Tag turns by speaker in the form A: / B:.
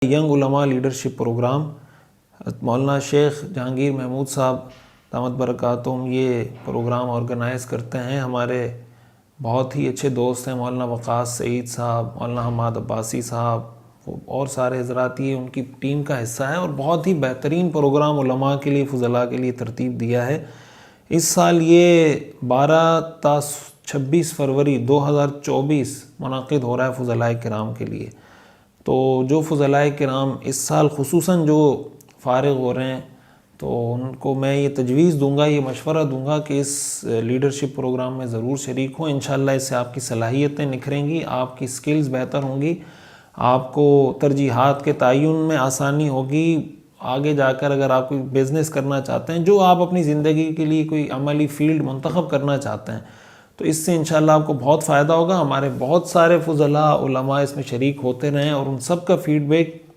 A: Young علماء leadership programme, مولانا شیخ جہانگیر محمود صاحب دامت برکاتہم یہ پروگرام آرگنائز کرتے ہیں۔ ہمارے بہت ہی اچھے دوست ہیں مولانا وقاص سعید صاحب، مولانا حماد عباسی صاحب اور سارے حضرات، یہ ان کی ٹیم کا حصہ ہے اور بہت ہی بہترین پروگرام علماء کے لیے، فضلاء کے لیے ترتیب دیا ہے۔ اس سال یہ 12 تا 26 فروری 2024 منعقد ہو رہا ہے فضلاء کرام کے لیے۔ تو جو فضلاء کرام اس سال خصوصاً جو فارغ ہو رہے ہیں تو ان کو میں یہ تجویز دوں گا، یہ مشورہ دوں گا کہ اس لیڈرشپ پروگرام میں ضرور شریک ہوں۔ انشاءاللہ اس سے آپ کی صلاحیتیں نکھریں گی، آپ کی سکلز بہتر ہوں گی، آپ کو ترجیحات کے تعین میں آسانی ہوگی۔ آگے جا کر اگر آپ کوئی بزنس کرنا چاہتے ہیں، جو آپ اپنی زندگی کے لیے کوئی عملی فیلڈ منتخب کرنا چاہتے ہیں، تو اس سے انشاءاللہ آپ کو بہت فائدہ ہوگا۔ ہمارے بہت سارے فضلاء علماء اس میں شریک ہوتے رہے ہیں اور ان سب کا فیڈ بیک